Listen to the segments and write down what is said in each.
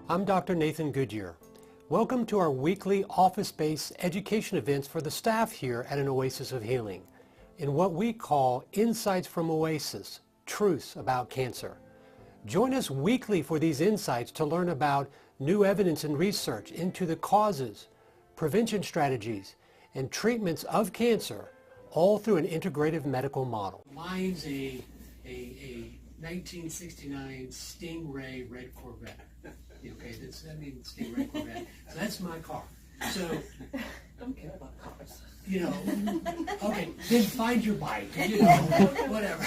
I'm Dr. Nathan Goodyear. Welcome to our weekly office-based education events for the staff here at an Oasis of Healing in what we call Insights from Oasis, Truths About Cancer. Join us weekly for these insights to learn about new evidence and research into the causes, prevention strategies, and treatments of cancer, all through an integrative medical model. Mine's a 1969 Stingray red Corvette. Okay, Stingray Corvette. So that's my car. So, Don't care about cars. Okay, then find your bike, whatever.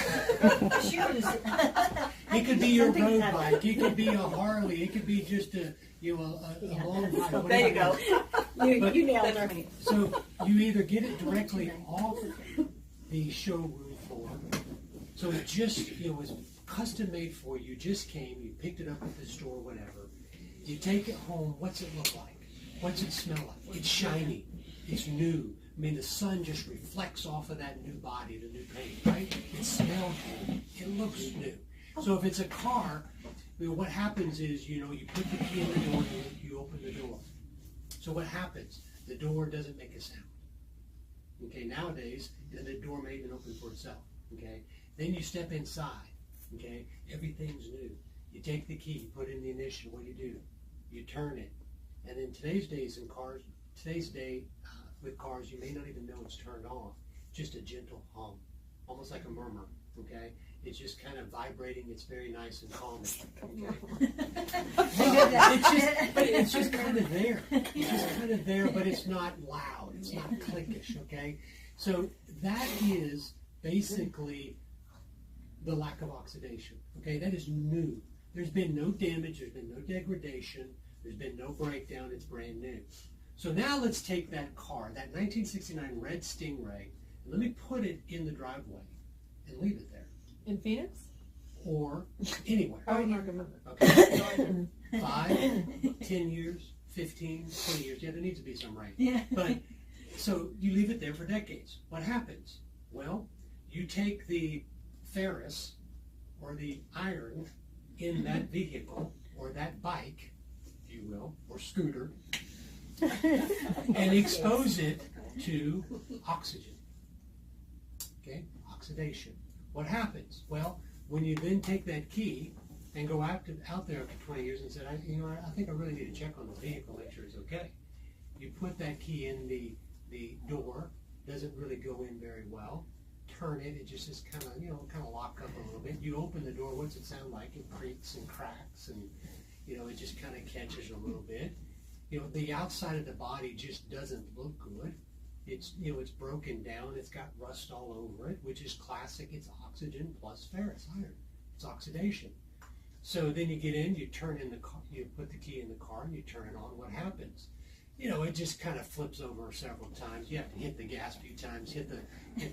Shoes. It could be your road bike, it could be a Harley, it could be just a long bike. There you go. You nailed it. So you either get it directly off the showroom floor, so it just was custom made for you, just came, you picked it up at the store, whatever. You take it home, what's it look like? What's it smell like? It's shiny, it's new. I mean, the sun just reflects off of that new body, the new paint, right? It smells new, it looks new. So if it's a car, what happens is, you put the key in the door, you open the door. So what happens? The door doesn't make a sound. Okay, nowadays, the door may even open for itself. Okay, then you step inside. Okay, everything's new. You take the key, you put in the ignition. What do? You turn it, and in today's day with cars, you may not even know it's turned on. Just a gentle hum, almost like a murmur. Okay, it's just kind of vibrating. It's very nice and calming. Okay, it's just kind of there. It's just kind of there, but it's not loud. It's not clickish. Okay, so that is basically the lack of oxidation. Okay, that is new. There's been no damage, there's been no degradation, there's been no breakdown, it's brand new. So now let's take that car, that 1969 red Stingray, and let me put it in the driveway and leave it there. In Phoenix? Or anywhere. I would recommend it. Okay. 5, 10 years, 15, 20 years. Yeah, there needs to be some rain. Yeah. But so you leave it there for decades. What happens? Well, you take the ferrous or the iron in that vehicle or that bike, if you will, or scooter, and expose it to oxygen. Okay, oxidation. What happens? Well, when you then take that key and go out there after 20 years and say, I think I really need to check on the vehicle, make sure it's okay. You put that key in the door, doesn't really go in very well. Turn it, it just is kind of lock up a little bit. You open the door, what's it sound like? It creaks and cracks, and it just kind of catches a little bit. The outside of the body just doesn't look good. It's it's broken down. It's got rust all over it, which is classic. It's oxygen plus ferrous iron. It's oxidation. So then you get in, you turn in the car, you put the key in the car, and you turn it on. What happens? It just kind of flips over several times. You have to hit the gas a few times, hit the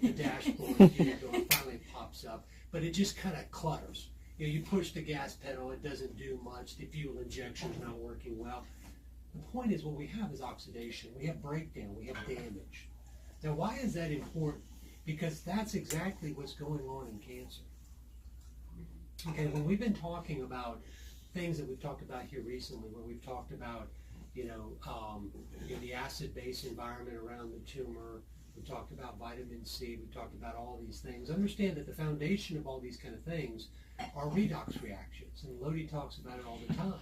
dashboard, get it going, finally it pops up. But it just kind of clutters. You push the gas pedal, it doesn't do much. The fuel injection's not working well. The point is, what we have is oxidation. We have breakdown. We have damage. Now, why is that important? Because that's exactly what's going on in cancer. Okay, when we've been talking about things that we've talked about here recently, where we've talked about the acid-base environment around the tumor. We talked about vitamin C. We talked about all these things. Understand that the foundation of all these kind of things are redox reactions, and Lodi talks about it all the time.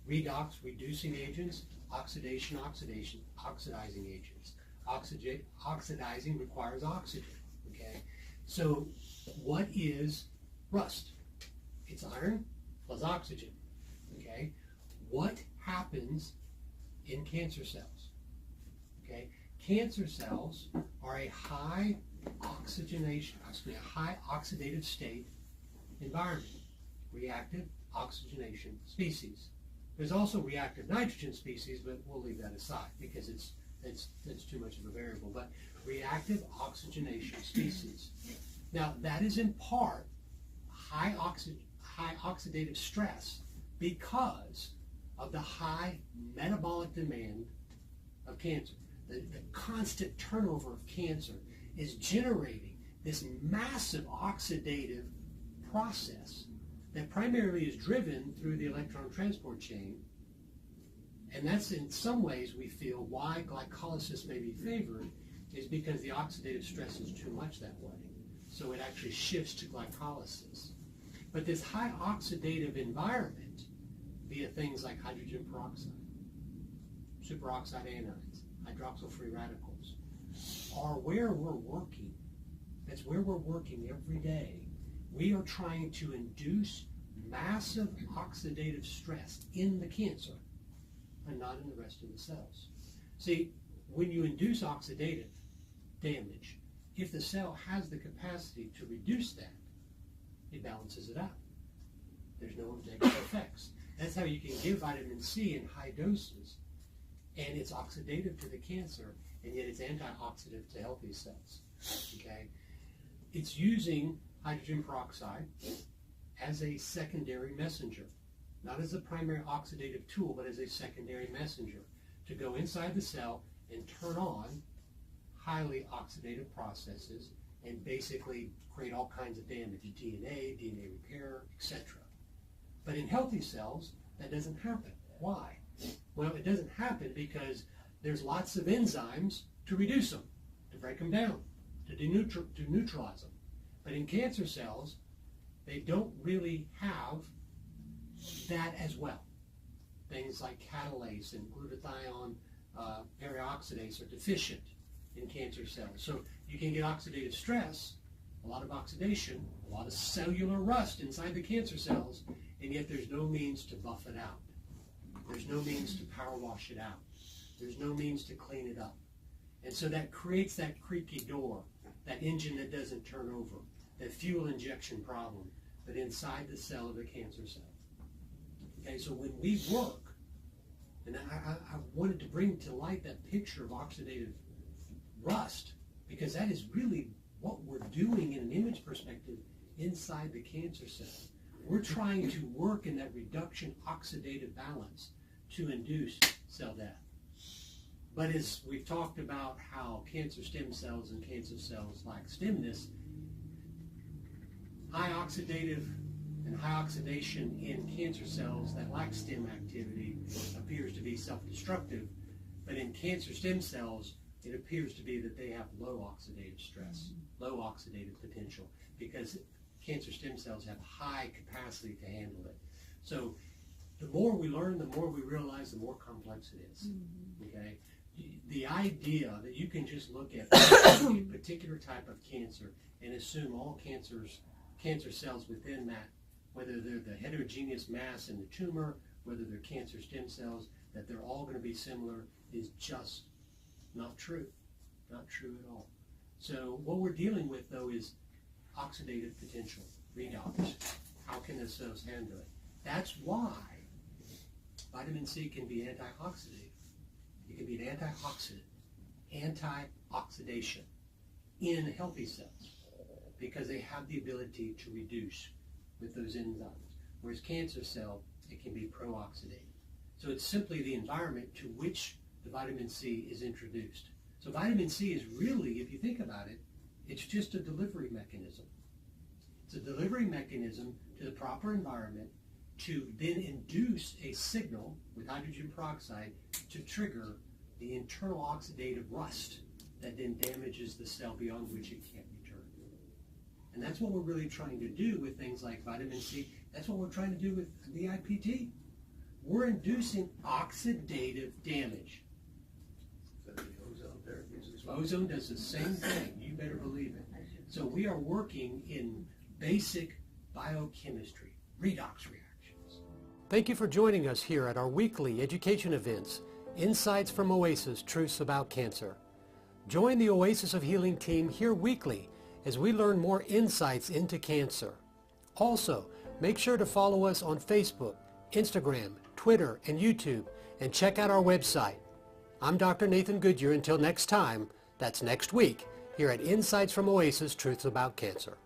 Redox, reducing agents; oxidation, oxidizing agents. Oxidizing requires oxygen. Okay, so what is rust? It's iron plus oxygen. Okay, what happens in cancer cells? Okay, cancer cells are a high oxidative state environment, reactive oxygenation species. There's also reactive nitrogen species, but we'll leave that aside because it's too much of a variable. But reactive oxygenation species. Now that is in part high oxidative stress because of the high metabolic demand of cancer. The constant turnover of cancer is generating this massive oxidative process that primarily is driven through the electron transport chain And that's in some ways we feel why glycolysis may be favored is because the oxidative stress is too much that way. So it actually shifts to glycolysis. But this high oxidative environment, via things like hydrogen peroxide, superoxide anions, hydroxyl free radicals, are where we're working. That's where we're working every day. We are trying to induce massive oxidative stress in the cancer, and not in the rest of the cells. See, when you induce oxidative damage, if the cell has the capacity to reduce that, it balances it out. There's no negative effects. That's how you can give vitamin C in high doses, and it's oxidative to the cancer, and yet it's antioxidant to healthy cells. Okay? It's using hydrogen peroxide as a secondary messenger, not as a primary oxidative tool, but as a secondary messenger to go inside the cell and turn on highly oxidative processes and basically create all kinds of damage, DNA repair, etc. But in healthy cells, that doesn't happen. Why? Well, it doesn't happen because there's lots of enzymes to reduce them, to break them down, to neutralize them. But in cancer cells, they don't really have that as well. Things like catalase and glutathione peroxidase are deficient in cancer cells. So you can get oxidative stress, a lot of oxidation, a lot of cellular rust inside the cancer cells, and yet there's no means to buff it out. There's no means to power wash it out. There's no means to clean it up. And so that creates that creaky door, that engine that doesn't turn over, that fuel injection problem, but inside the cell of the cancer cell. Okay, so when we work, and I wanted to bring to light that picture of oxidative rust, because that is really what we're doing in an image perspective inside the cancer cell. We're trying to work in that reduction oxidative balance to induce cell death. But as we've talked about how cancer stem cells and cancer cells lack stemness, high oxidative and high oxidation in cancer cells that lack stem activity appears to be self-destructive, but in cancer stem cells, it appears to be that they have low oxidative stress, low oxidative potential, because cancer stem cells have high capacity to handle it. So the more we learn, the more we realize, the more complex it is. Okay? The idea that you can just look at a particular type of cancer and assume all cancer cells within that, whether they're the heterogeneous mass in the tumor, whether they're cancer stem cells, that they're all going to be similar, is just not true. Not true at all. So what we're dealing with, though, is oxidative potential, redox. How can the cells handle it? That's why vitamin C can be antioxidant. It can be an antioxidant, antioxidation in healthy cells, because they have the ability to reduce with those enzymes. Whereas cancer cell, it can be pro-oxidative. So it's simply the environment to which the vitamin C is introduced. So vitamin C is really, if you think about it, it's just a delivery mechanism. It's a delivery mechanism to the proper environment to then induce a signal with hydrogen peroxide to trigger the internal oxidative rust that then damages the cell beyond which it can't return. And that's what we're really trying to do with things like vitamin C. That's what we're trying to do with the IPT. We're inducing oxidative damage. Ozone does the same thing. You better believe it. So we are working in basic biochemistry, redox reactions. Thank you for joining us here at our weekly education events, Insights from Oasis, Truths About Cancer. Join the Oasis of Healing team here weekly as we learn more insights into cancer. Also, make sure to follow us on Facebook, Instagram, Twitter, and YouTube, and check out our website. I'm Dr. Nathan Goodyear. Until next time, that's next week, here at Insights from Oasis, Truths About Cancer.